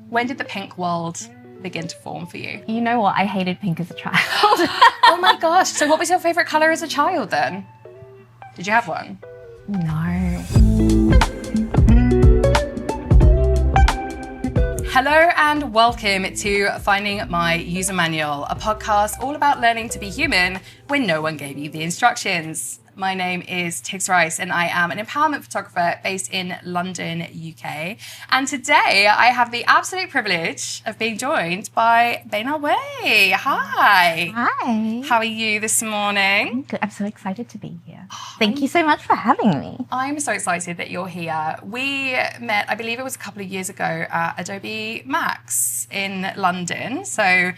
When did the pink world begin to form for you? You know what? I hated pink as a child. Oh my gosh. So what was your favorite color as a child then? Did you have one? No. Hello and welcome to Finding My User Manual, a podcast all about learning to be human when no one gave you the instructions. My name is Tigz Rice and I am an empowerment photographer based in London, UK. And today I have the absolute privilege of being joined by Bei Na Wei. Hi. Hi. How are you this morning? Good. I'm so excited to be here. Thank you so much for having me. I'm so excited that you're here. We met, I believe it was a couple of years ago at Adobe Max in London. So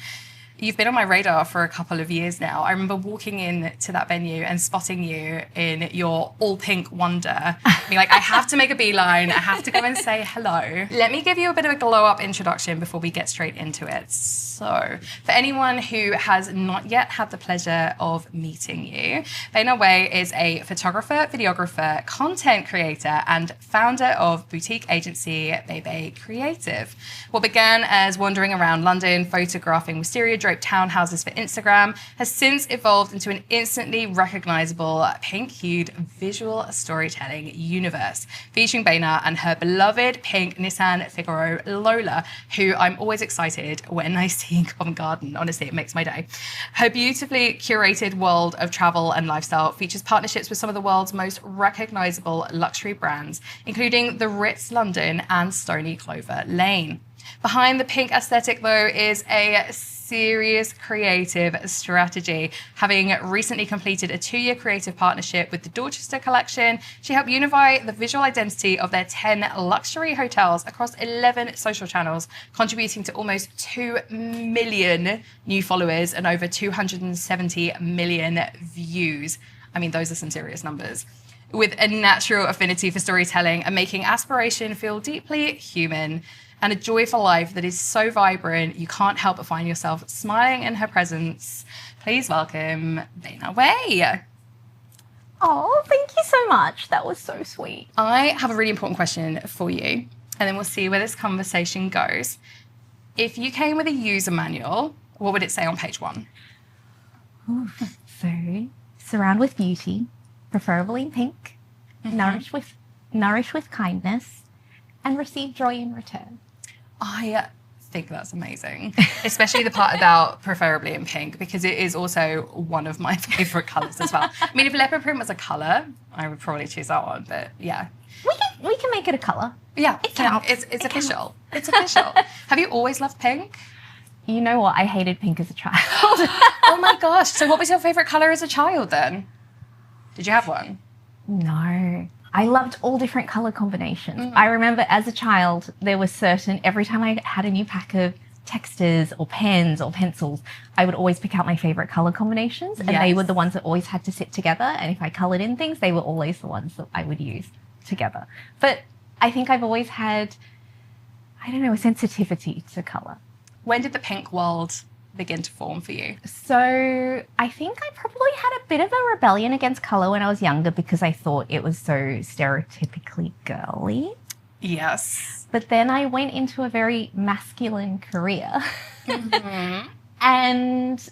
you've been on my radar for a couple of years now. I remember walking in to that venue and spotting you in your all pink wonder. Being like, I have to make a beeline. I have to go and say hello. Let me give you a bit of a glow up introduction before we get straight into it. So for anyone who has not yet had the pleasure of meeting you, Bei Na Wei is a photographer, videographer, content creator, and founder of boutique agency Bei Bei Creative. What began as wandering around London, photographing wisteria draped townhouses for Instagram has since evolved into an instantly recognizable pink-hued visual storytelling universe, featuring Bei Na and her beloved pink Nissan Figaro Lola, who I'm always excited when I see in Covent Garden. Honestly, it makes my day. Her beautifully curated world of travel and lifestyle features partnerships with some of the world's most recognizable luxury brands, including the Ritz London and Stony Clover Lane. Behind the pink aesthetic, though, is a serious creative strategy. Having recently completed a 2-year creative partnership with the Dorchester collection, she helped unify the visual identity of their 10 luxury hotels across 11 social channels, contributing to almost 2 million new followers and over 270 million views. I mean, those are some serious numbers. With a natural affinity for storytelling and making aspiration feel deeply human, and a joy for life that is so vibrant you can't help but find yourself smiling in her presence. Please welcome Bei Na Wei. Oh, thank you so much. That was so sweet. I have a really important question for you, and then we'll see where this conversation goes. If you came with a user manual, what would it say on page 1? Ooh, so, surround with beauty, preferably in pink, nourish with kindness, and receive joy in return. I think that's amazing, especially the part about preferably in pink, because it is also one of my favorite colors as well. I mean, if leopard print was a color, I would probably choose that one, but yeah. We can make it a color. Yeah, It counts. it's official. It's official. Have you always loved pink? You know what? I hated pink as a child. Oh my gosh. So what was your favorite color as a child then? Did you have one? No. I loved all different color combinations. I remember as a child, there was every time I had a new pack of textures or pens or pencils, I would always pick out my favorite color combinations, and they were the ones that always had to sit together. And if I colored in things, they were always the ones that I would use together. But I think I've always had, I don't know, a sensitivity to color. When did the pink world begin to form for you? So I think I probably had a bit of a rebellion against colour when I was younger because I thought it was so stereotypically girly. Yes. But then I went into a very masculine career and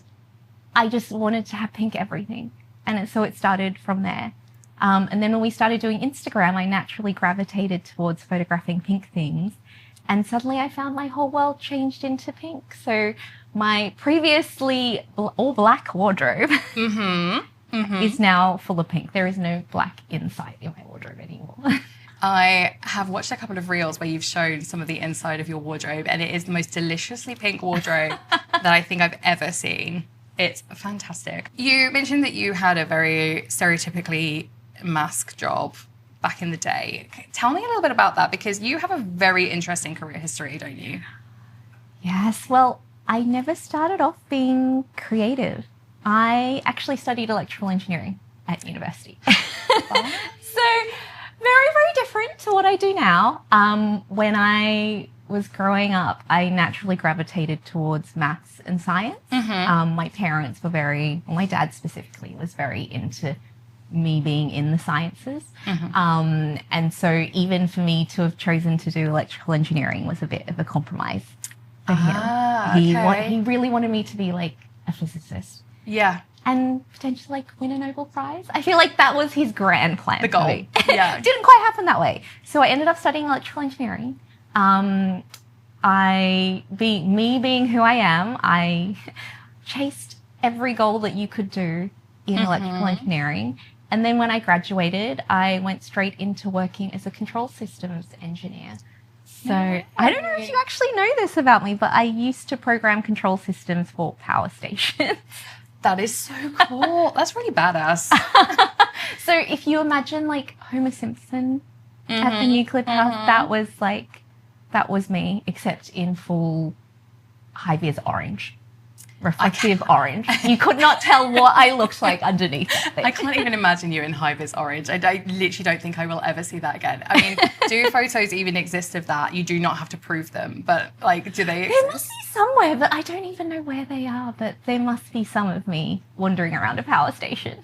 I just wanted to have pink everything. And so it started from there. And then when we started doing Instagram, I naturally gravitated towards photographing pink things. And suddenly I found my whole world changed into pink. So my previously all black wardrobe is now full of pink. There is no black inside in my wardrobe anymore. I have watched a couple of reels where you've shown some of the inside of your wardrobe, and it is the most deliciously pink wardrobe that I think I've ever seen. It's fantastic. You mentioned that you had a very stereotypically mask job back in the day. Tell me a little bit about that, because you have a very interesting career history, don't you? Yes, well, I never started off being creative. I actually studied electrical engineering at university. So very, very different to what I do now. When I was growing up, I naturally gravitated towards maths and science. My parents were my dad specifically was very into me being in the sciences. And so even for me to have chosen to do electrical engineering was a bit of a compromise for him. He really wanted me to be like a physicist. Yeah. And potentially like win a Nobel Prize. I feel like that was his grand plan. The goal. Yeah. Didn't quite happen that way. So I ended up studying electrical engineering. Me being who I am, I chased every goal that you could do in electrical engineering. And then when I graduated, I went straight into working as a control systems engineer. So I don't know if you actually know this about me, but I used to program control systems for power stations. That is so cool. That's really badass. So if you imagine like Homer Simpson at the nuclear power, that was me, except in full high-vis orange. Reflective orange. You could not tell what I looked like underneath that thing. I can't even imagine you in high-vis orange. I literally don't think I will ever see that again. I mean, do photos even exist of that? You do not have to prove them, but like, do they exist? There must be somewhere, but I don't even know where they are, but there must be some of me wandering around a power station.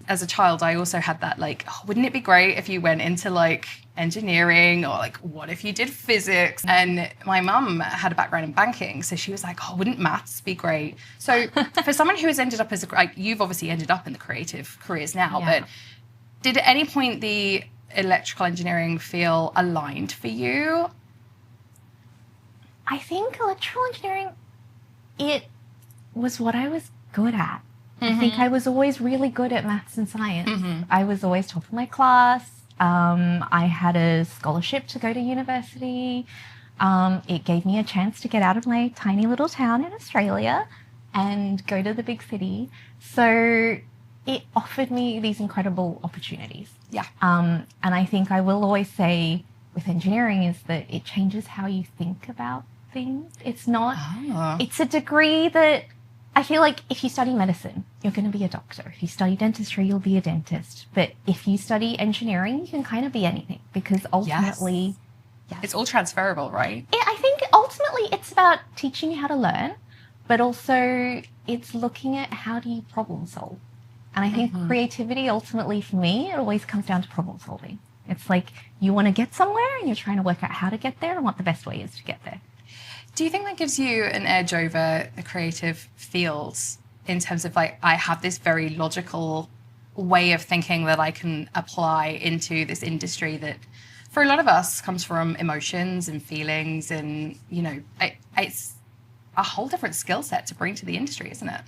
As a child, I also had that like, oh, wouldn't it be great if you went into like engineering, or like, what if you did physics? And my mum had a background in banking, so she was like, oh, wouldn't maths be great? So for someone who has ended up as like, you've obviously ended up in the creative careers now, but did at any point the electrical engineering feel aligned for you? I think electrical engineering, it was what I was good at. I think I was always really good at maths and science. I was always top of my class. I had a scholarship to go to university. It gave me a chance to get out of my tiny little town in Australia and go to the big city. So it offered me these incredible opportunities. Yeah. And I think I will always say with engineering is that it changes how you think about things. It's not, it's a degree that I feel like if you study medicine, you're going to be a doctor. If you study dentistry, you'll be a dentist. But if you study engineering, you can kind of be anything because ultimately... Yes. It's all transferable, right? I think ultimately it's about teaching you how to learn, but also it's looking at how do you problem solve. And I think creativity ultimately for me, it always comes down to problem solving. It's like you want to get somewhere and you're trying to work out how to get there and what the best way is to get there. Do you think that gives you an edge over the creative fields in terms of like, I have this very logical way of thinking that I can apply into this industry that for a lot of us comes from emotions and feelings and, you know, it's a whole different skill set to bring to the industry, isn't it?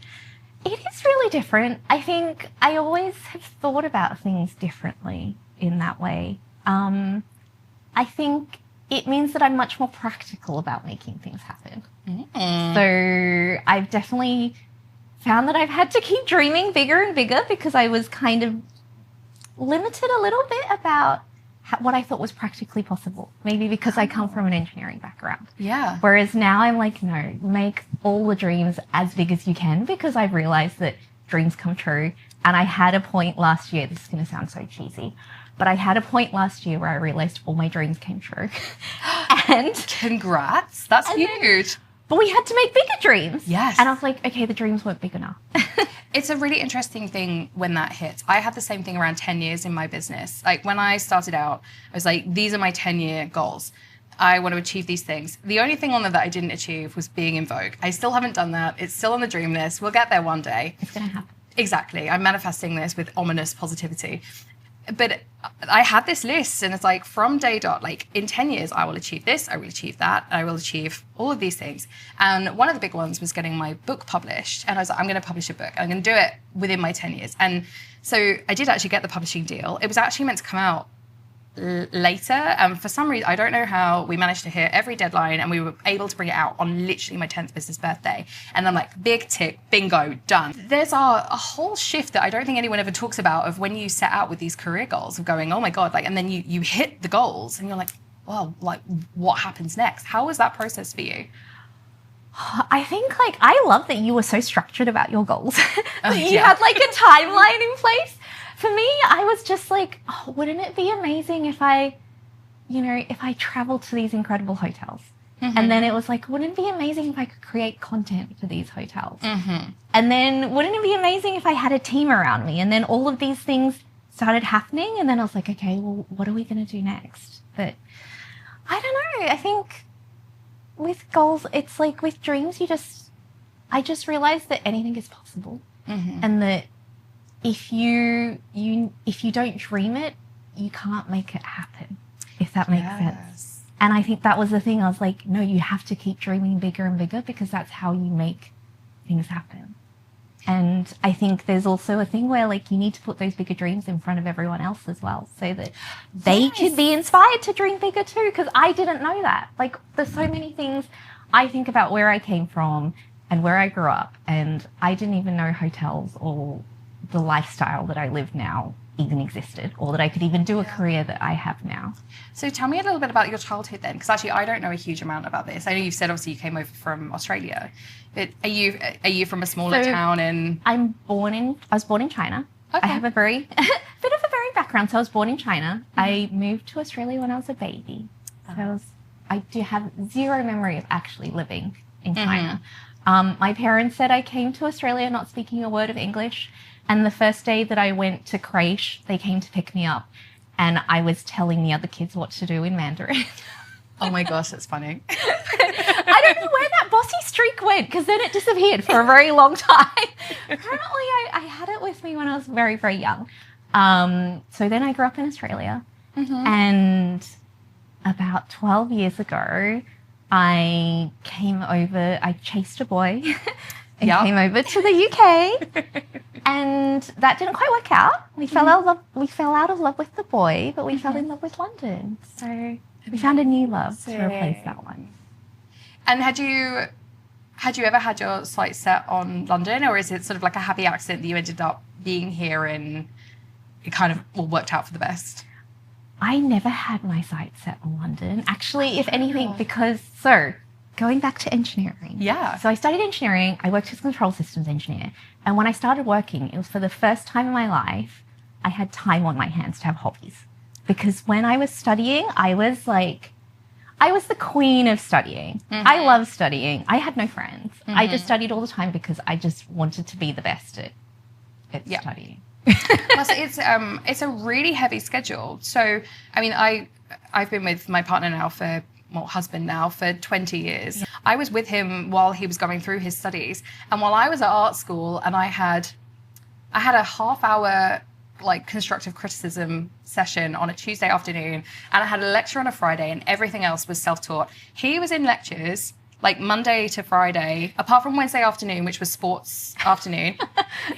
It is really different. I think I always have thought about things differently in that way. I think it means that I'm much more practical about making things happen. So I've definitely found that I've had to keep dreaming bigger and bigger because I was kind of limited a little bit about what I thought was practically possible. Maybe because I come from an engineering background. Yeah. Whereas now I'm like, no, make all the dreams as big as you can because I've realized that dreams come true. And I had a point last year, this is going to sound so cheesy, but I had a point last year where I realized all my dreams came true. And congrats. That's huge. But we had to make bigger dreams. Yes. And I was like, okay, the dreams weren't big enough. It's a really interesting thing when that hits. I had the same thing around 10 years in my business. Like when I started out, I was like, these are my 10-year goals. I want to achieve these things. The only thing on there that I didn't achieve was being in Vogue. I still haven't done that. It's still on the dream list. We'll get there one day. It's going to happen. Exactly. I'm manifesting this with ominous positivity. But I had this list and it's like from day dot, like in 10 years, I will achieve this, I will achieve that, I will achieve all of these things. And one of the big ones was getting my book published. And I was like, I'm going to publish a book. I'm going to do it within my 10 years. And so I did actually get the publishing deal. It was actually meant to come out later. And for some reason, I don't know how we managed to hit every deadline and we were able to bring it out on literally my 10th business birthday. And I'm like, big tick, bingo, done. There's a whole shift that I don't think anyone ever talks about of when you set out with these career goals of going, oh my God, like, and then you hit the goals and you're like, well, like what happens next? How was that process for you? I think like, I love that you were so structured about your goals. You had like a timeline in place. For me, I was just like, oh, wouldn't it be amazing if I traveled to these incredible hotels? And then it was like, wouldn't it be amazing if I could create content for these hotels? And then wouldn't it be amazing if I had a team around me? And then all of these things started happening. And then I was like, okay, well, what are we going to do next? But I don't know. I think with goals, it's like with dreams, I just realized that anything is possible. And that if you don't dream it, you can't make it happen, if that makes sense. And I think that was the thing. I was like, no, you have to keep dreaming bigger and bigger, because that's how you make things happen. And I think there's also a thing where like you need to put those bigger dreams in front of everyone else as well, so that they can be inspired to dream bigger too. Because I didn't know that. Like, there's so many things I think about where I came from and where I grew up, and I didn't even know hotels or the lifestyle that I live now even existed, or that I could even do a career that I have now. So tell me a little bit about your childhood then, because actually I don't know a huge amount about this. I know you've said obviously you came over from Australia, but are you from a smaller town in? I was born in China. Okay. I have a bit of a varied background. So I was born in China. I moved to Australia when I was a baby. So I do have zero memory of actually living in China. My parents said I came to Australia not speaking a word of English. And the first day that I went to creche, they came to pick me up, and I was telling the other kids what to do in Mandarin. Oh my gosh, that's funny. I don't know where that bossy streak went, because then it disappeared for a very long time. Apparently, I had it with me when I was very, very young. So then I grew up in Australia, and about 12 years ago, I came over, I chased a boy and came over to the UK. And that didn't quite work out. We fell out of love with the boy, but we fell in love with London. So we found a new love to replace that one. And had you ever had your sights set on London, or is it sort of like a happy accident that you ended up being here and it kind of all worked out for the best? I never had my sights set on London. Actually, if anything, going back to engineering. Yeah. So I studied engineering. I worked as a control systems engineer. And when I started working, it was for the first time in my life, I had time on my hands to have hobbies. Because when I was studying, I was the queen of studying. I love studying. I had no friends. I just studied all the time because I just wanted to be the best at studying. Plus, it's a really heavy schedule. So, I mean, I've been with my partner now husband now for 20 years. I was with him while he was going through his studies, and while I was at art school, and I had a half-hour like constructive criticism session on a Tuesday afternoon, and I had a lecture on a Friday, and everything else was self-taught. He was in lectures like Monday to Friday, apart from Wednesday afternoon, which was sports afternoon.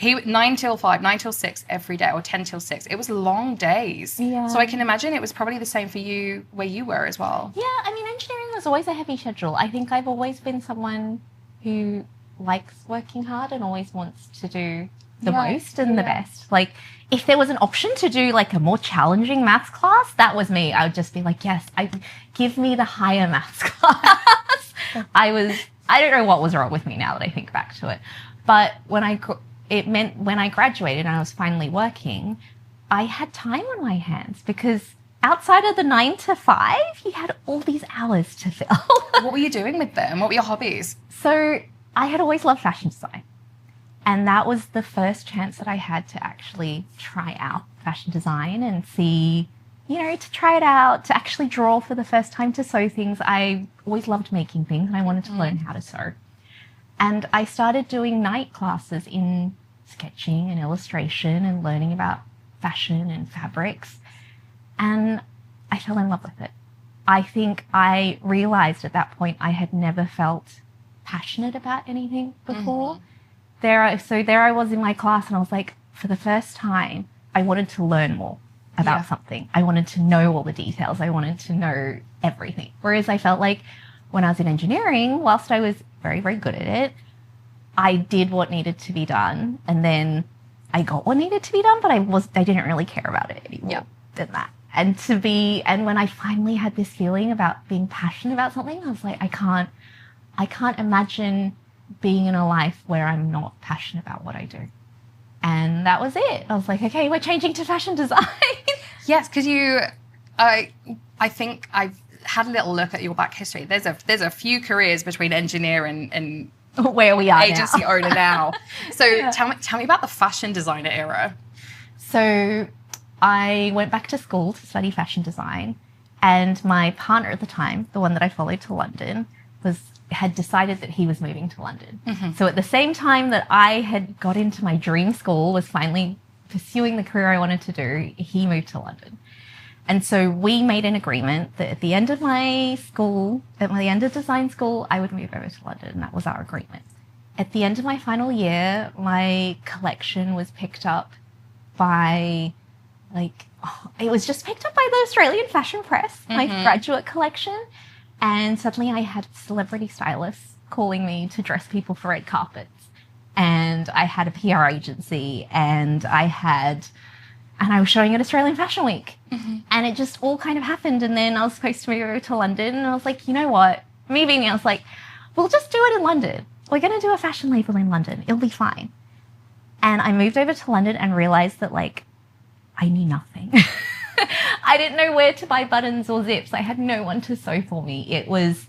9 till 5, 9 till 6 every day, or 10 till 6. It was long days. Yeah. So I can imagine it was probably the same for you where you were as well. Yeah, I mean, engineering was always a heavy schedule. I think I've always been someone who likes working hard and always wants to do the most and the best. Like, if there was an option to do like a more challenging maths class, that was me. I would just be like, yes, give me the higher maths class. I don't know what was wrong with me now that I think back to it. But when I graduated and I was finally working, I had time on my hands, because outside of the 9 to 5, you had all these hours to fill. What were you doing with them? What were your hobbies? So I had always loved fashion design. And that was the first chance that I had to actually try out fashion design and see, to try it out, to actually draw for the first time, to sew things. I always loved making things, and I wanted to learn how to sew. And I started doing night classes in sketching and illustration and learning about fashion and fabrics. And I fell in love with it. I think I realized at that point I had never felt passionate about anything before. There I was in my class, and I was like, for the first time, I wanted to learn more about something. I wanted to know all the details. I wanted to know everything. Whereas I felt like when I was in engineering, whilst I was very, very good at it, I did what needed to be done, and then I got what needed to be done, but I didn't really care about it anymore than that. And when I finally had this feeling about being passionate about something, I was like, I can't imagine being in a life where I'm not passionate about what I do. And that was it. I was like, okay, we're changing to fashion design. Yes, because I think I've had a little look at your back history. There's a few careers between engineer and where we are agency now. owner now. So tell me about the fashion designer era. So I went back to school to study fashion design, and my partner at the time, the one that I followed to London, had decided that he was moving to London. So at the same time that I had got into my dream school, was finally pursuing the career I wanted to do, he moved to London. And so we made an agreement that at the end of my school, at the end of design school, I would move over to London, and that was our agreement. At the end of my final year, my collection was picked up by, it was just picked up by the Australian Fashion Press, my graduate collection. And suddenly I had celebrity stylists calling me to dress people for red carpets. And I had a PR agency, and I was showing at Australian Fashion Week. And it just all kind of happened. And then I was supposed to move over to London, and I was like, you know what? Me being me, I was like, we'll just do it in London. We're going to do a fashion label in London. It'll be fine. And I moved over to London and realized that, I knew nothing. I didn't know where to buy buttons or zips. I had no one to sew for me. It was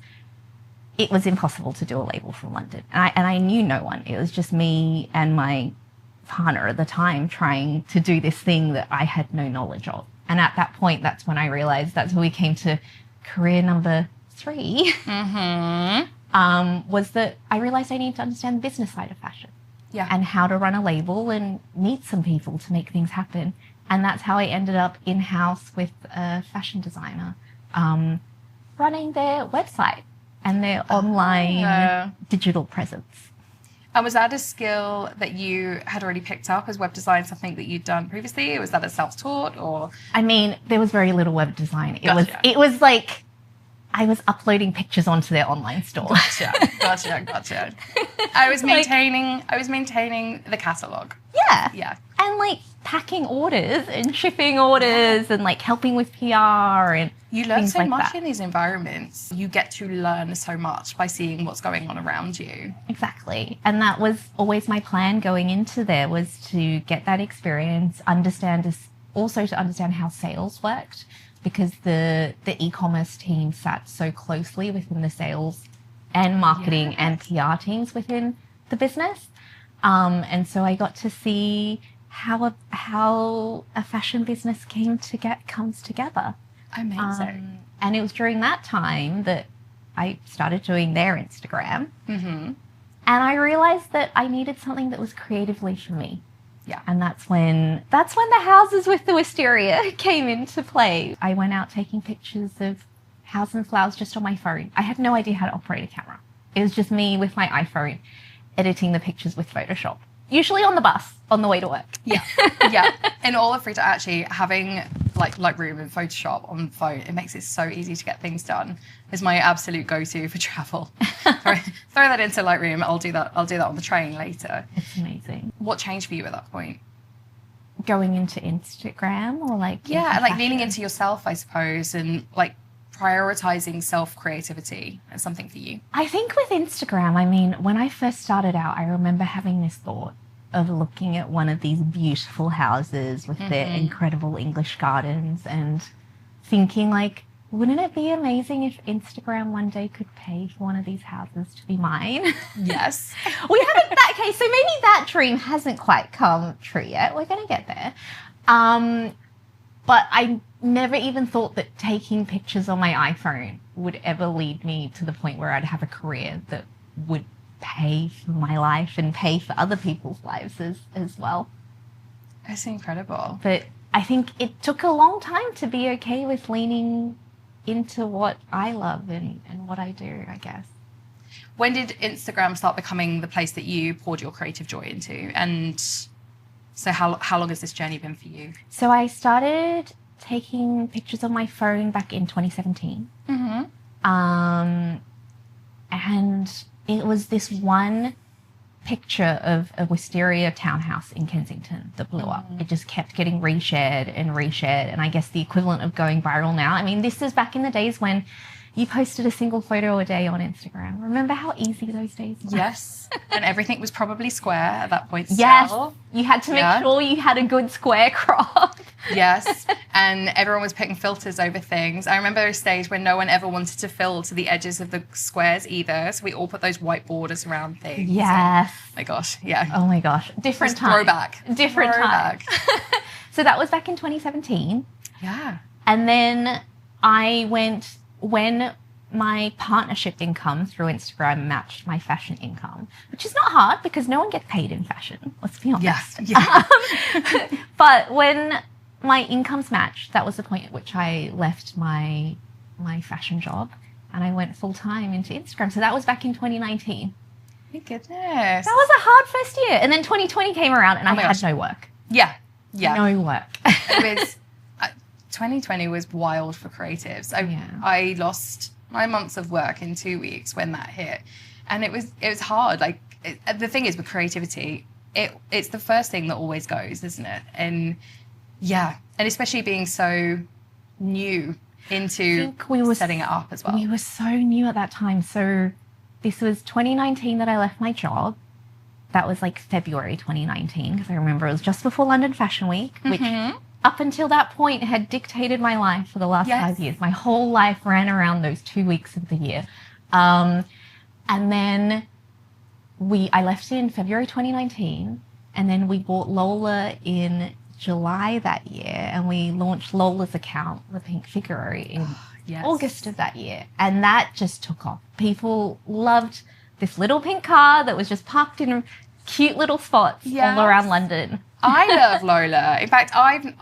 impossible to do a label from London. And I knew no one. It was just me and my partner at the time trying to do this thing that I had no knowledge of. And at that point, that's when I realized, that's when we came to career number 3, was that I realized I needed to understand the business side of fashion. Yeah. And how to run a label and meet some people to make things happen. And that's how I ended up in-house with a fashion designer, running their website and their online digital presence. And was that a skill that you had already picked up as web design, something that you'd done previously? Or was that a self-taught or? I mean, there was very little web design. It was I was uploading pictures onto their online store. Gotcha. I was maintaining the catalog. Yeah. Yeah. And packing orders and shipping orders and helping with PR and you learn so much that. in these environments. You get to learn so much by seeing what's going on around you. Exactly. And that was always my plan going into there, was to get that experience, also to understand how sales worked, because the e-commerce team sat so closely within the sales and marketing and PR teams within the business. And so I got to see how a fashion business comes together. Amazing. And it was during that time that I started doing their Instagram. And I realized that I needed something that was creatively for me. Yeah. And that's when the houses with the wisteria came into play. I went out taking pictures of houses and flowers just on my phone. I had no idea how to operate a camera. It was just me with my iPhone editing the pictures with Photoshop, usually on the bus on the way to work. Yeah. In all of Frida, actually having Lightroom and Photoshop on the phone, it makes it so easy to get things done. It's my absolute go-to for travel. Throw that into Lightroom. I'll do that on the train later. It's amazing. What changed for you at that point? Going into Instagram or leaning into yourself, I suppose, and prioritizing self-creativity as something for you? I think with Instagram, when I first started out, I remember having this thought of looking at one of these beautiful houses with their incredible English gardens and thinking wouldn't it be amazing if Instagram one day could pay for one of these houses to be mine? Yes. We haven't, so maybe that dream hasn't quite come true yet. We're going to get there. But I never even thought that taking pictures on my iPhone would ever lead me to the point where I'd have a career that would pay for my life and pay for other people's lives as well. That's incredible. But I think it took a long time to be okay with leaning into what I love and what I do, I guess. When did Instagram start becoming the place that you poured your creative joy into? And so how long has this journey been for you? So I started taking pictures on my phone back in 2017. And it was this one picture of a wisteria townhouse in Kensington that blew up. It just kept getting reshared. And I guess the equivalent of going viral now. This is back in the days when you posted a single photo a day on Instagram. Remember how easy those days were? Yes. And everything was probably square at that point still. Yes. You had to make sure you had a good square crop. Yes. And everyone was putting filters over things. I remember a stage when no one ever wanted to fill to the edges of the squares either. So we all put those white borders around things. Yes. And, my gosh. Yeah. Oh my gosh. Different time. Throwback. Different time. So that was back in 2017. Yeah. And then when my partnership income through Instagram matched my fashion income, which is not hard because no one gets paid in fashion, let's be honest. Yeah. But when my incomes matched, that was the point at which I left my fashion job and I went full time into Instagram. So that was back in 2019. My goodness. That was a hard first year. And then 2020 came around and I had no work. Yeah. No work. It was 2020 was wild for creatives. I lost 9 months of work in 2 weeks when that hit, and it was hard. Like the thing is with creativity, it's the first thing that always goes, isn't it? And and especially being so new into setting it up as well. We were so new at that time. So this was 2019 that I left my job. That was like February 2019 because I remember it was just before London Fashion Week, which up until that point had dictated my life for the last 5 years. My whole life ran around those 2 weeks of the year. And then I left in February 2019 and then we bought Lola in July that year and we launched Lola's account, the Pink Figaro, in August of that year. And that just took off. People loved this little pink car that was just parked in cute little spots all around London. I love Lola. In fact, I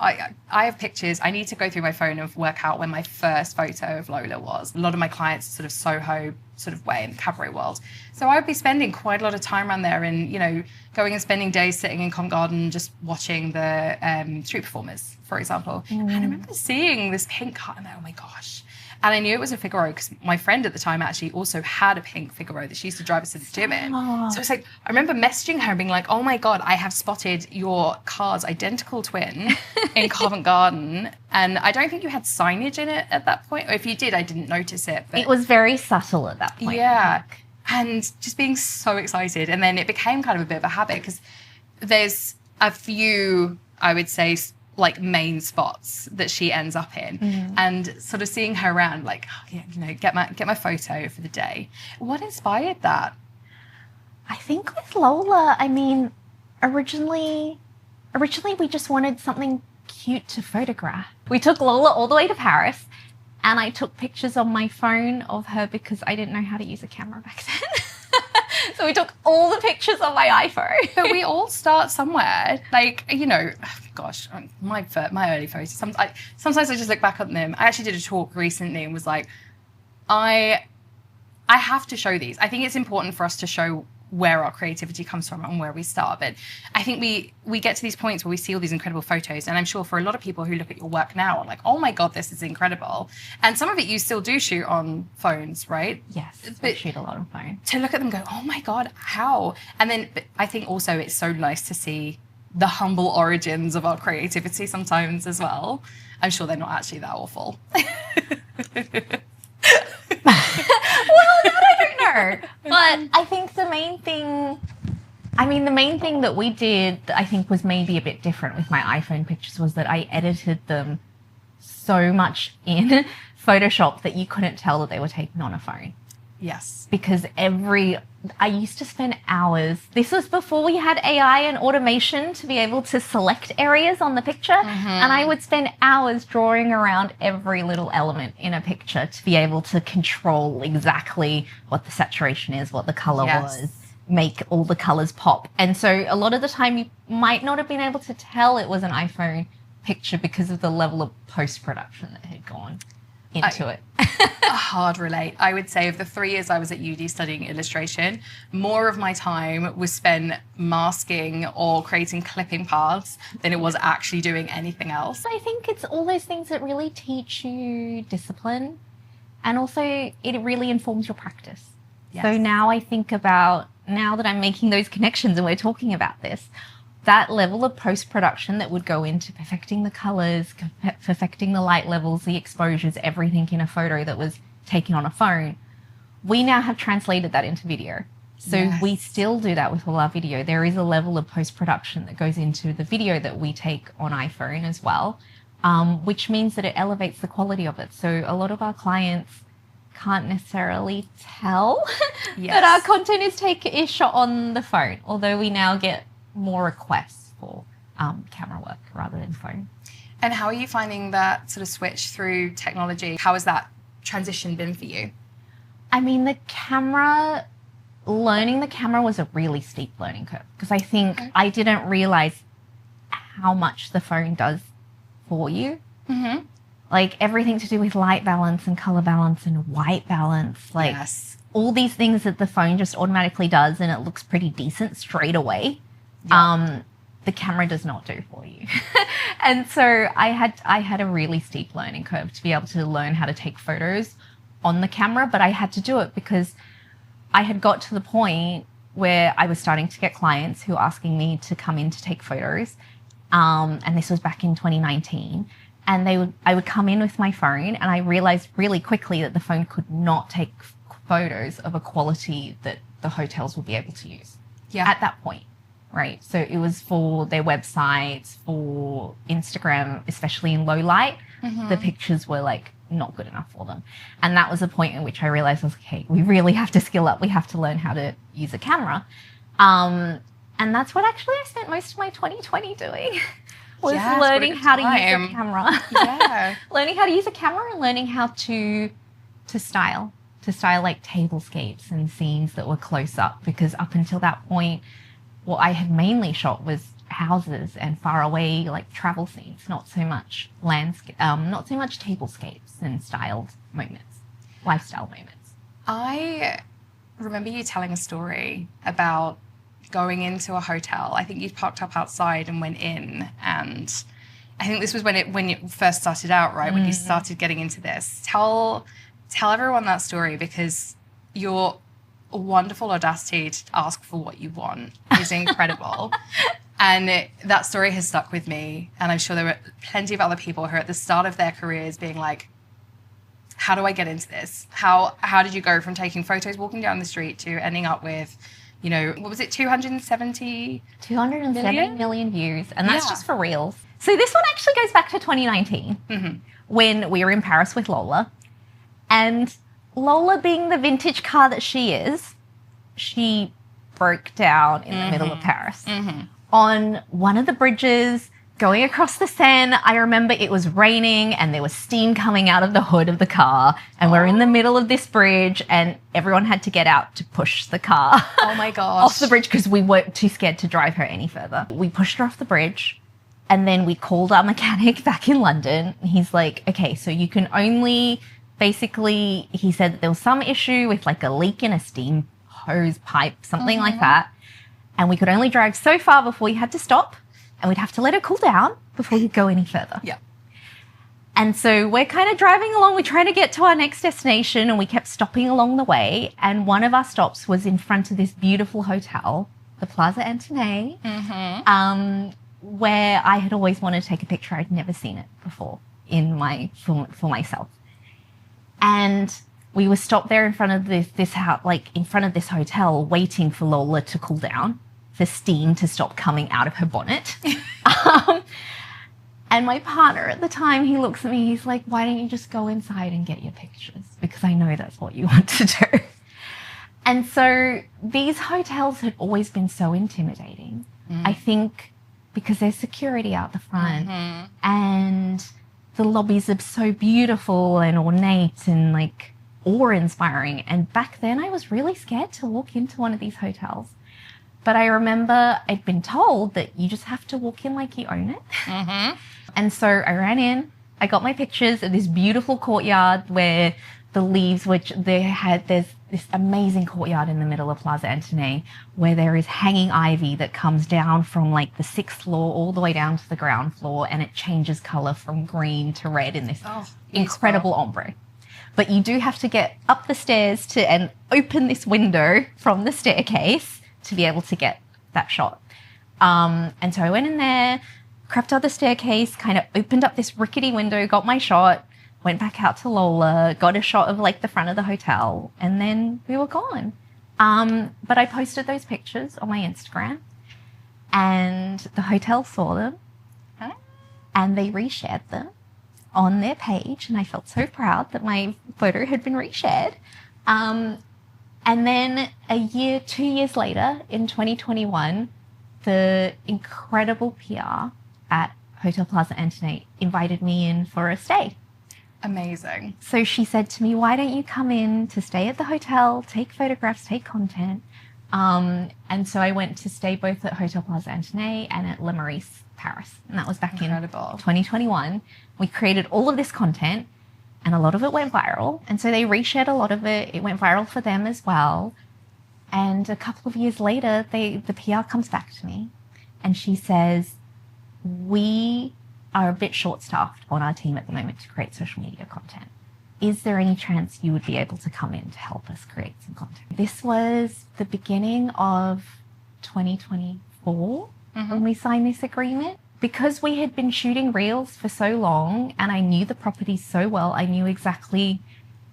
have pictures. I need to go through my phone and work out when my first photo of Lola was. A lot of my clients are sort of Soho sort of way in the cabaret world. So I would be spending quite a lot of time around there and, going and spending days sitting in Covent Garden just watching the street performers, for example. And I remember seeing this pink car and oh my gosh. And I knew it was a Figaro because my friend at the time actually also had a pink Figaro that she used to drive us to the gym in. So it's like, I remember messaging her and being like, oh my God, I have spotted your car's identical twin in Covent Garden. And I don't think you had signage in it at that point. Or if you did, I didn't notice it. But it was very subtle at that point. Yeah. And just being so excited. And then it became kind of a bit of a habit because there's a few, I would say, like main spots that she ends up in and sort of seeing her around like, get my photo for the day. What inspired that? I think with Lola, I mean, originally we just wanted something cute to photograph. We took Lola all the way to Paris and I took pictures on my phone of her because I didn't know how to use a camera back then. So we took all the pictures on my iPhone. But we all start somewhere. Like, gosh, my early photos. Sometimes I just look back on them. I actually did a talk recently and was like, I have to show these. I think it's important for us to show where our creativity comes from and where we start. But I think we get to these points where we see all these incredible photos. And I'm sure for a lot of people who look at your work now are like, oh my God, this is incredible. And some of it you still do shoot on phones, right? Yes, I shoot a lot on phone. To look at them and go, oh my God, how? And then but I think also it's so nice to see the humble origins of our creativity sometimes as well. I'm sure they're not actually that awful. Well, that I don't know. But I think the main thing that we did that I think was maybe a bit different with my iPhone pictures was that I edited them so much in Photoshop that you couldn't tell that they were taken on a phone. Yes. Because I used to spend hours. This was before we had AI and automation to be able to select areas on the picture. And I would spend hours drawing around every little element in a picture to be able to control exactly what the saturation is, what the color was, make all the colors pop. And so a lot of the time you might not have been able to tell it was an iPhone picture because of the level of post-production that had gone into it. Hard relate. I would say of the 3 years I was at uni studying illustration, more of my time was spent masking or creating clipping paths than it was actually doing anything else. I think it's all those things that really teach you discipline and also it really informs your practice. Yes. So now I think about, now that I'm making those connections and we're talking about this, that level of post-production that would go into perfecting the colors, perfecting the light levels, the exposures, everything in a photo that was taken on a phone, we now have translated that into video. So we still do that with all our video. There is a level of post-production that goes into the video that we take on iPhone as well, which means that it elevates the quality of it. So a lot of our clients can't necessarily tell that our content is shot on the phone, although we now get more requests for camera work rather than phone. And how are you finding that sort of switch through technology? How has that transition been for you? I mean, learning the camera was a really steep learning curve because I think I didn't realize how much the phone does for you. Mm-hmm. Like everything to do with light balance and color balance and white balance, like all these things that the phone just automatically does and it looks pretty decent straight away. Yeah. The camera does not do for you. And so I had a really steep learning curve to be able to learn how to take photos on the camera, but I had to do it because I had got to the point where I was starting to get clients who were asking me to come in to take photos. And this was back in 2019. And I would come in with my phone and I realized really quickly that the phone could not take photos of a quality that the hotels would be able to use at that point. Right. So it was for their websites, for Instagram, especially in low light, the pictures were like not good enough for them. And that was the point in which I realized, okay, we really have to skill up. We have to learn how to use a camera. And that's what actually I spent most of my 2020 doing was learning how to use a camera. Yeah. Learning how to use a camera and learning how to style like tablescapes and scenes that were close up, because up until that point, what I had mainly shot was houses and far away like travel scenes, not so much landscape, not so much tablescapes and styled moments, lifestyle moments. I remember you telling a story about going into a hotel. I think you parked up outside and went in, and I think this was when it first started out, right? When you started getting into this. Tell everyone that story, because your wonderful audacity to ask for what you want is incredible. And that story has stuck with me. And I'm sure there were plenty of other people who are at the start of their careers being like, how do I get into this? How did you go from taking photos walking down the street to ending up with, you know, what was it, 270 million views. And that's just for reels. So this one actually goes back to 2019 when we were in Paris with Lola. And Lola, being the vintage car that she is, she broke down in the middle of Paris. On one of the bridges going across the Seine. I remember it was raining and there was steam coming out of the hood of the car, and we're in the middle of this bridge and everyone had to get out to push the car oh my gosh, off the bridge because we were too scared to drive her any further. We pushed her off the bridge. And then we called our mechanic back in London. He's like, okay, so you can only... Basically, he said that there was some issue with like a leak in a steam hose pipe, something like that. And we could only drive so far before you had to stop, and we'd have to let it cool down before you go any further. Yeah. And so we're kind of driving along. We're trying to get to our next destination, and we kept stopping along the way. And one of our stops was in front of this beautiful hotel, the Plaza Antonet, where I had always wanted to take a picture. I'd never seen it before for myself. And we were stopped there in front of this house, like in front of this hotel, waiting for Lola to cool down, for steam to stop coming out of her bonnet. And my partner at the time, he looks at me, he's like, why don't you just go inside and get your pictures? Because I know that's what you want to do. And so these hotels had always been so intimidating. I think because there's security out the front and the lobbies are so beautiful and ornate and like awe-inspiring. And back then I was really scared to walk into one of these hotels. But I remember I'd been told that you just have to walk in like you own it. And so I ran in, I got my pictures of this beautiful courtyard where the leaves, there's this amazing courtyard in the middle of Plaza Antonet where there is hanging ivy that comes down from like the 6th floor all the way down to the ground floor, and it changes color from green to red in this incredible ombre. But you do have to get up the stairs and open this window from the staircase to be able to get that shot. And so I went in there, crept up the staircase, kind of opened up this rickety window, got my shot, went back out to Lola, got a shot of like the front of the hotel, and then we were gone. But I posted those pictures on my Instagram, and the hotel saw them and they reshared them on their page, and I felt so proud that my photo had been reshared. And then 2 years later, in 2021, the incredible PR at Hotel Plaza Antenay invited me in for a stay. Amazing. So she said to me, why don't you come in to stay at the hotel, take photographs, take content. And so I went to stay both at Hotel Plaza Antenay and at Le Meurice, Paris. And that was back in 2021. We created all of this content and a lot of it went viral. And so they reshared a lot of it. It went viral for them as well. And a couple of years later, the PR comes back to me and she says, we are a bit short-staffed on our team at the moment to create social media content. Is there any chance you would be able to come in to help us create some content? This was the beginning of 2024 when we signed this agreement. Because we had been shooting reels for so long and I knew the properties so well, I knew exactly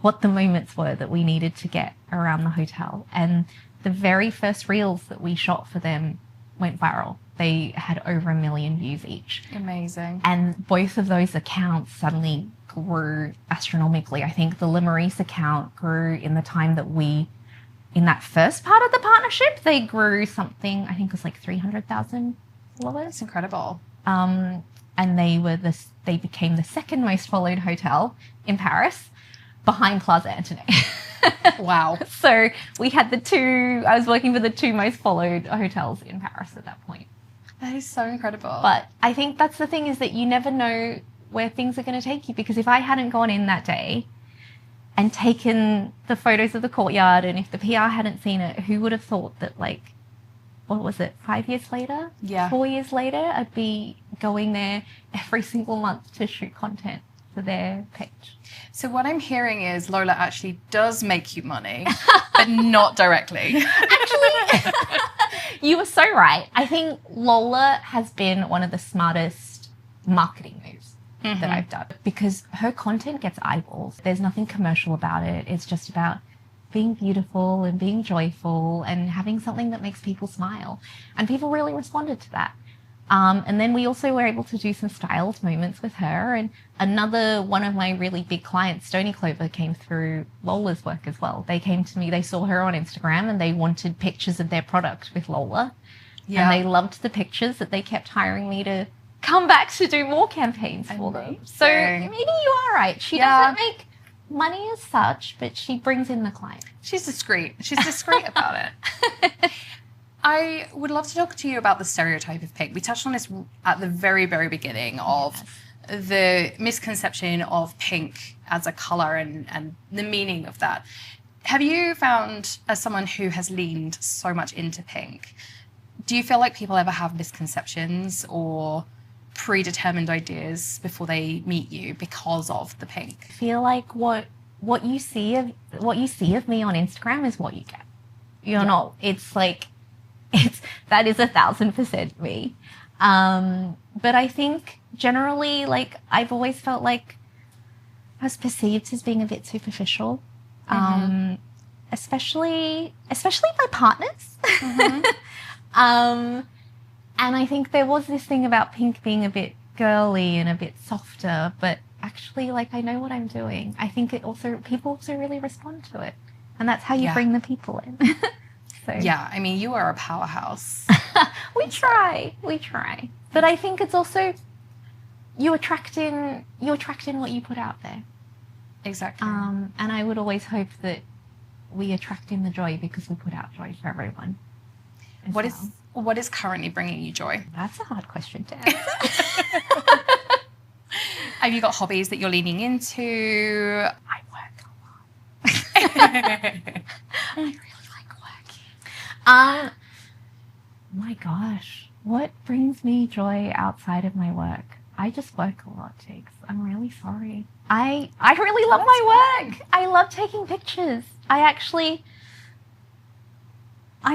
what the moments were that we needed to get around the hotel. And the very first reels that we shot for them went viral. They had over 1 million views each. Amazing. And both of those accounts suddenly grew astronomically. I think the Le Meurice account grew in the time that in that first part of the partnership, they grew something, I think it was like 300,000 followers. That's incredible. And they became the second most followed hotel in Paris behind Plaza Antenay. Wow. So I was working for the 2 most followed hotels in Paris at that point. That is so incredible. But I think that's the thing, is that you never know where things are going to take you, because if I hadn't gone in that day and taken the photos of the courtyard, and if the PR hadn't seen it, who would have thought that, like, what was it, 5 years later? Yeah. 4 years later, I'd be going there every single month to shoot content for their page. So what I'm hearing is Lola actually does make you money, but not directly. Actually, you were so right. I think Lola has been one of the smartest marketing moves that I've done, because her content gets eyeballs. There's nothing commercial about it. It's just about being beautiful and being joyful and having something that makes people smile. And people really responded to that. And then we also were able to do some styled moments with her. And another one of my really big clients, Stony Clover, came through Lola's work as well. They came to me, they saw her on Instagram and they wanted pictures of their product with Lola. Yeah. And they loved the pictures, that they kept hiring me to come back to do more campaigns for them. So maybe you are right. She doesn't make money as such, but she brings in the client. She's discreet. She's discreet about it. I would love to talk to you about the stereotype of pink. We touched on this at the very, very beginning of the misconception of pink as a colour and the meaning of that. Have you found, as someone who has leaned so much into pink, do you feel like people ever have misconceptions or predetermined ideas before they meet you because of the pink? I feel like what you see of me on Instagram is what you get. You're not. It's like that is 1,000% me. But I think generally, like, I've always felt like I was perceived as being a bit superficial, especially by partners. And I think there was this thing about pink being a bit girly and a bit softer, but actually, like, I know what I'm doing. I think people also really respond to it, and that's how you bring the people in. So. Yeah, I mean, you are a powerhouse. We try. But I think it's also you attract in what you put out there. Exactly. And I would always hope that we attract in the joy, because we put out joy for everyone. What is currently bringing you joy? That's a hard question to answer. Have you got hobbies that you're leaning into? I work a lot. I really like working. My gosh, what brings me joy outside of my work? I just work a lot, Tigz. I'm really sorry. I really love my work. I love taking pictures. I'm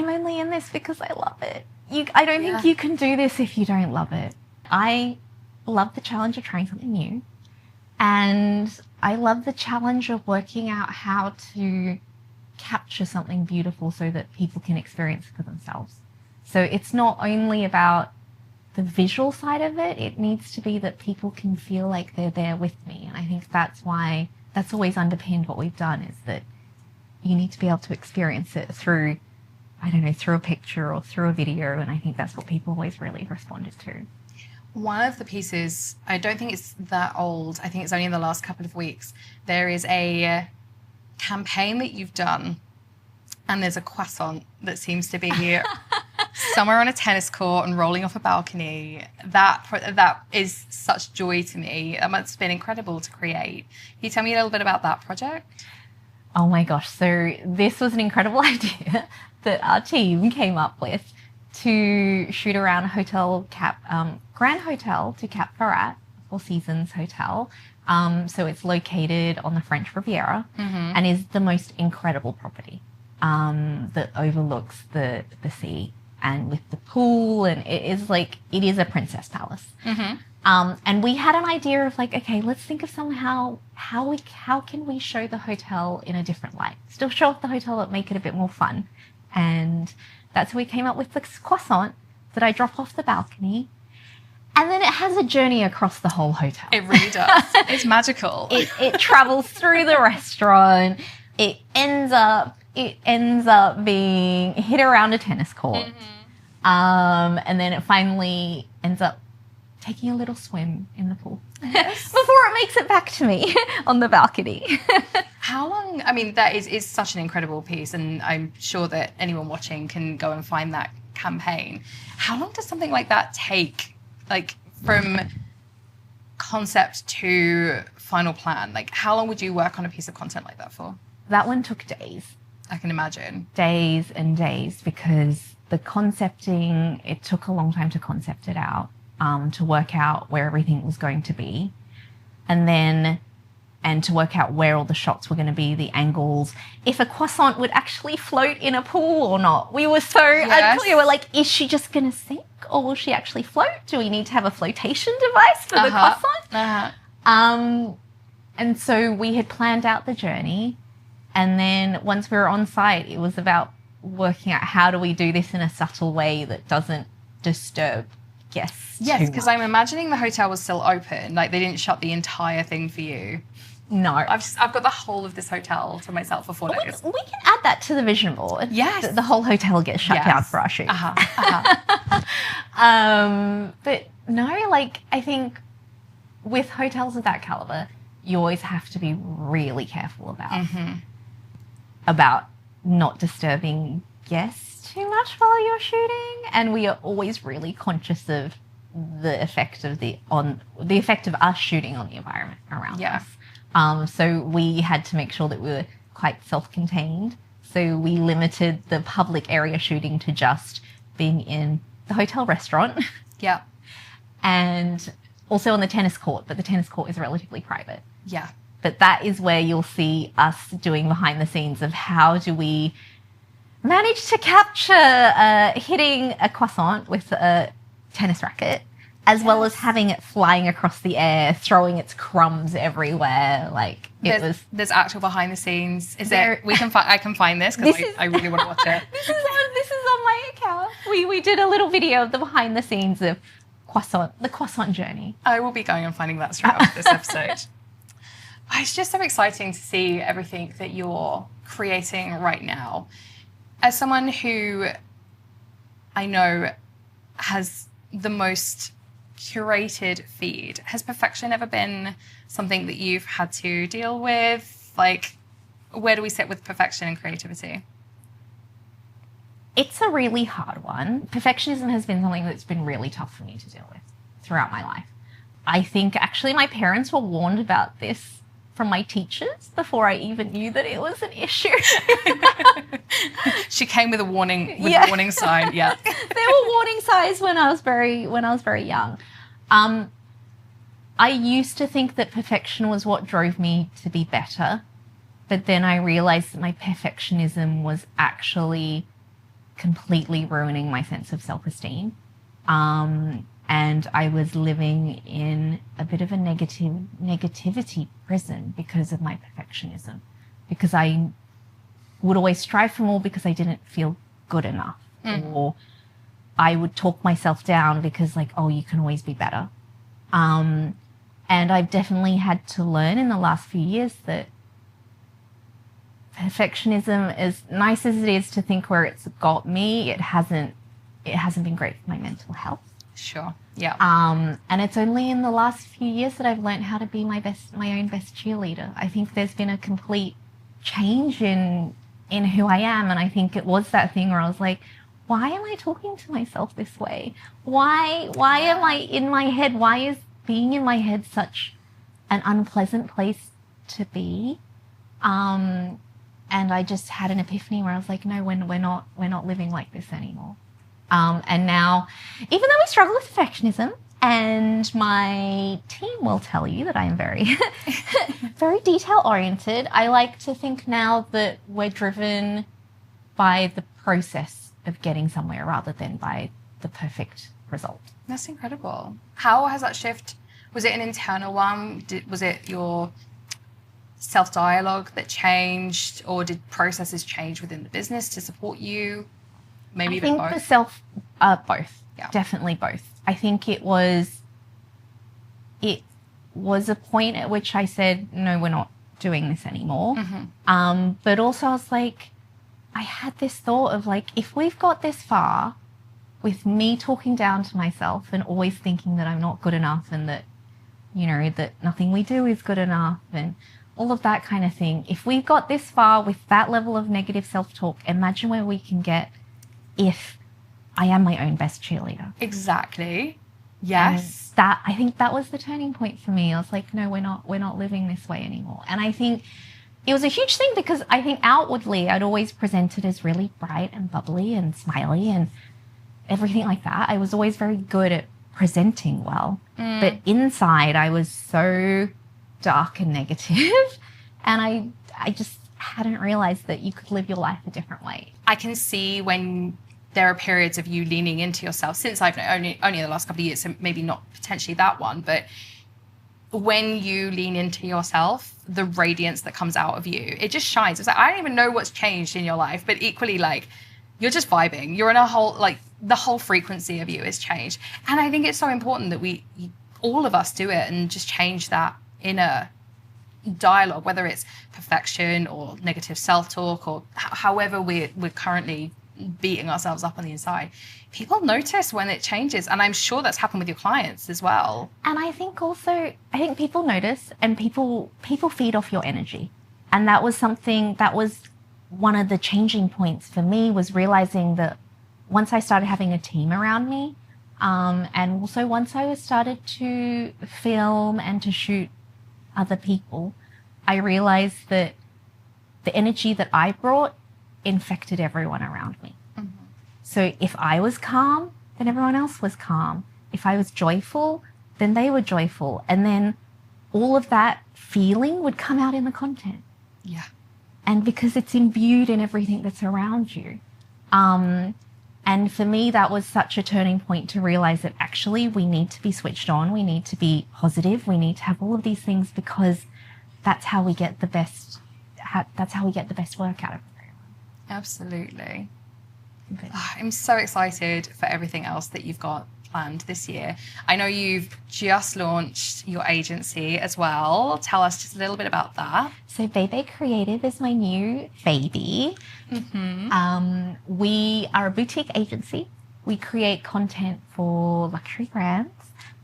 only in this because I love it. I don't think you can do this if you don't love it. I love the challenge of trying something new. And I love the challenge of working out how to capture something beautiful so that people can experience it for themselves. So it's not only about the visual side of it, it needs to be that people can feel like they're there with me. And I think that's always underpinned what we've done, is that you need to be able to experience it through I don't know, through a picture or through a video. And I think that's what people always really responded to. One of the pieces, I don't think it's that old. I think it's only in the last couple of weeks. There is a campaign that you've done, and there's a croissant that seems to be somewhere on a tennis court and rolling off a balcony. That is such joy to me. It must have been incredible to create. Can you tell me a little bit about that project? Oh my gosh. So this was an incredible idea that our team came up with to shoot around Grand Hotel to Cap Ferrat, Four Seasons Hotel. So it's located on the French Riviera and is the most incredible property that overlooks the sea, and with the pool, and it is a princess palace. And we had an idea of like, okay, let's think of somehow how can we show the hotel in a different light, still show off the hotel but make it a bit more fun. And that's how we came up with the croissant that I drop off the balcony. And then it has a journey across the whole hotel. It really does. It's magical. It travels through the restaurant. It ends up being hit around a tennis court. And then it finally ends up taking a little swim in the pool before it makes it back to me on the balcony. How long, I mean, that is such an incredible piece, and I'm sure that anyone watching can go and find that campaign. How long does something like that take, like from concept to final plan? Like how long would you work on a piece of content like that for? That one took days. I can imagine. Days and days, because the concepting, it took a long time to concept it out, to work out where everything was going to be. And to work out where all the shots were going to be, the angles, if a croissant would actually float in a pool or not. We were so unclear. We're like, is she just going to sink or will she actually float? Do we need to have a flotation device for the croissant? And so we had planned out the journey. And then once we were on site, it was about working out how do we do this in a subtle way that doesn't disturb guests. Yes, because I'm imagining the hotel was still open. Like they didn't shut the entire thing for you. No. I've got the whole of this hotel to myself for 4 days. We can add that to the vision board. Yes. The whole hotel gets shut down for our shoot. But no, like I think with hotels of that caliber, you always have to be really careful about not disturbing guests too much while you're shooting. And we are always really conscious of the effect of us shooting on the environment around us. So we had to make sure that we were quite self-contained. So we limited the public area shooting to just being in the hotel restaurant. Yeah. And also on the tennis court, but the tennis court is relatively private. Yeah. But that is where you'll see us doing behind the scenes of how do we manage to capture hitting a croissant with a tennis racket, as well as having it flying across the air, throwing its crumbs everywhere. Like there's actual behind the scenes. Is there? I can find this because I really want to watch it. This is on my account. We did a little video of the behind the scenes of the croissant journey. I will be going and finding that straight after this episode. It's just so exciting to see everything that you're creating right now. As someone who I know has the most curated feed, has perfection ever been something that you've had to deal with? Like, where do we sit with perfection and creativity? It's a really hard one. Perfectionism has been something that's been really tough for me to deal with throughout my life. I think actually my parents were warned about this from my teachers before I even knew that it was an issue. She came with a warning sign. Yeah. There were warning signs when I was very young. I used to think that perfection was what drove me to be better, but then I realized that my perfectionism was actually completely ruining my sense of self-esteem. And I was living in a bit of a negativity prison because of my perfectionism, because I would always strive for more because I didn't feel good enough, or I would talk myself down because like, oh, you can always be better. And I've definitely had to learn in the last few years that perfectionism, as nice as it is to think where it's got me, it hasn't been great for my mental health. Sure. Yeah. And it's only in the last few years that I've learned how to be my own best cheerleader. I think there's been a complete change in who I am, and I think it was that thing where I was like, why am I talking to myself this way? Why am I in my head? Why is being in my head such an unpleasant place to be? And I just had an epiphany where I was like, no, we're not living like this anymore. And now, even though we struggle with perfectionism, and my team will tell you that I am very, very detail oriented, I like to think now that we're driven by the process of getting somewhere rather than by the perfect result. That's incredible. How has that shift? Was it an internal one? Was it your self-dialogue that changed, or did processes change within the business to support you? Maybe even both? Both. Yeah. Definitely both. I think it was a point at which I said, no, we're not doing this anymore. Mm-hmm. But also I was like, I had this thought of like, if we've got this far with me talking down to myself and always thinking that I'm not good enough and that, you know, that nothing we do is good enough and all of that kind of thing. If we've got this far with that level of negative self-talk, imagine where we can get if I am my own best cheerleader. Exactly. Yes. And I think that was the turning point for me. I was like, no, we're not living this way anymore. And I think it was a huge thing because I think outwardly I'd always presented as really bright and bubbly and smiley and everything like that. I was always very good at presenting well. But inside I was so dark and negative and I just hadn't realized that you could live your life a different way. I can see when there are periods of you leaning into yourself, since I've only the last couple of years, so maybe not potentially that one, but when you lean into yourself, the radiance that comes out of you, it just shines. It's like, I don't even know what's changed in your life, but equally, like, you're just vibing. You're in a whole, like, the whole frequency of you has changed. And I think it's so important that all of us do it and just change that inner dialogue, whether it's perfection or negative self-talk or however we're currently beating ourselves up on the inside. People notice when it changes, and I'm sure that's happened with your clients as well. And I think people notice, and people feed off your energy. And that was one of the changing points for me, was realizing that once I started having a team around me, and also once I started to film and to shoot other people, I realized that the energy that I brought infected everyone around me. Mm-hmm. So if I was calm, then everyone else was calm. If I was joyful, then they were joyful. And then all of that feeling would come out in the content. Yeah. And because it's imbued in everything that's around you. And for me, that was such a turning point to realize that actually we need to be switched on. We need to be positive. We need to have all of these things because that's how we get the best. That's how we get the best work out of everyone. Absolutely. I'm so excited for everything else that you've got planned this year. I know you've just launched your agency as well. Tell us just a little bit about that. So Bei Bei Creative is my new baby. Mm-hmm. We are a boutique agency. We create content for luxury brands,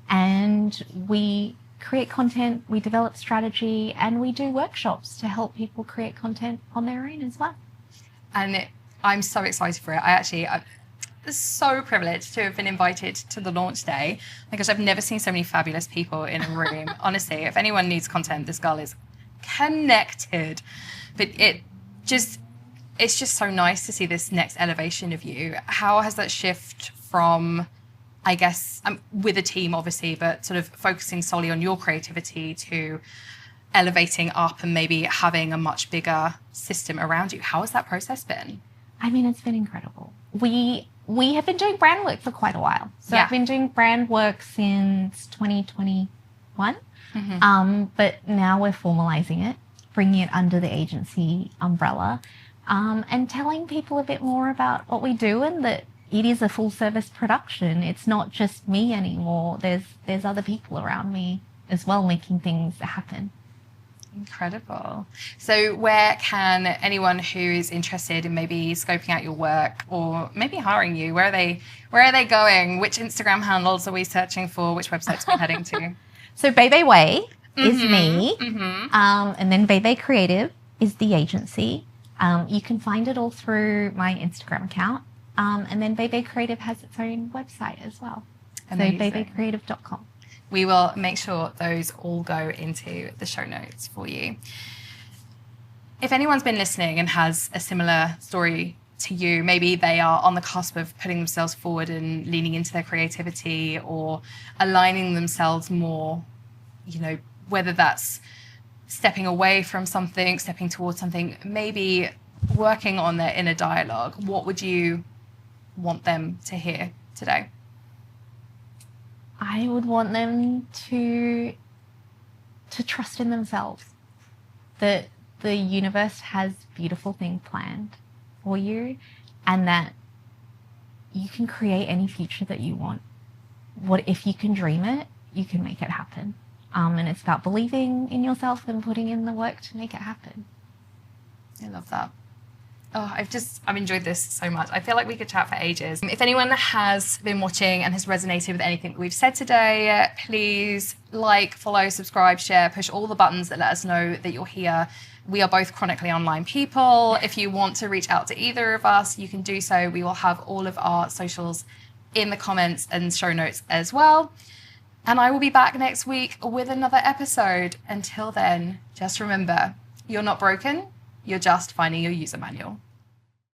and we create content, we develop strategy, and we do workshops to help people create content on their own as well. And I'm so excited for it. I'm so privileged to have been invited to the launch day. Oh my gosh, I've never seen so many fabulous people in a room. Honestly, if anyone needs content, this girl is connected. But it's just so nice to see this next elevation of you. How has that shift from, I guess, with a team obviously, but sort of focusing solely on your creativity to elevating up and maybe having a much bigger system around you? How has that process been? I mean, it's been incredible. We have been doing brand work for quite a while. So yeah. I've been doing brand work since 2021. Mm-hmm. But now we're formalizing it, bringing it under the agency umbrella, and telling people a bit more about what we do and that it is a full service production. It's not just me anymore. There's other people around me as well making things happen. Incredible. So where can anyone who is interested in maybe scoping out your work or maybe hiring you, where are they going? Which Instagram handles are we searching for? Which websites are we heading to? So Bei Bei Wei is me. And then Bei Bei Creative is the agency. You can find it all through my Instagram account. And then Bei Bei Creative has its own website as well. Amazing. So beibecreative.com. We will make sure those all go into the show notes for you. If anyone's been listening and has a similar story to you, maybe they are on the cusp of putting themselves forward and leaning into their creativity or aligning themselves more, whether that's stepping away from something, stepping towards something, maybe working on their inner dialogue, what would you want them to hear today? I would want them to trust in themselves, that the universe has beautiful things planned for you and that you can create any future that you want. What if you can dream it, you can make it happen. And it's about believing in yourself and putting in the work to make it happen. I love that. Oh, I've enjoyed this so much. I feel like we could chat for ages. If anyone has been watching and has resonated with anything that we've said today, please like, follow, subscribe, share, push all the buttons that let us know that you're here. We are both chronically online people. If you want to reach out to either of us, you can do so. We will have all of our socials in the comments and show notes as well. And I will be back next week with another episode. Until then, just remember, you're not broken. You're just finding your user manual.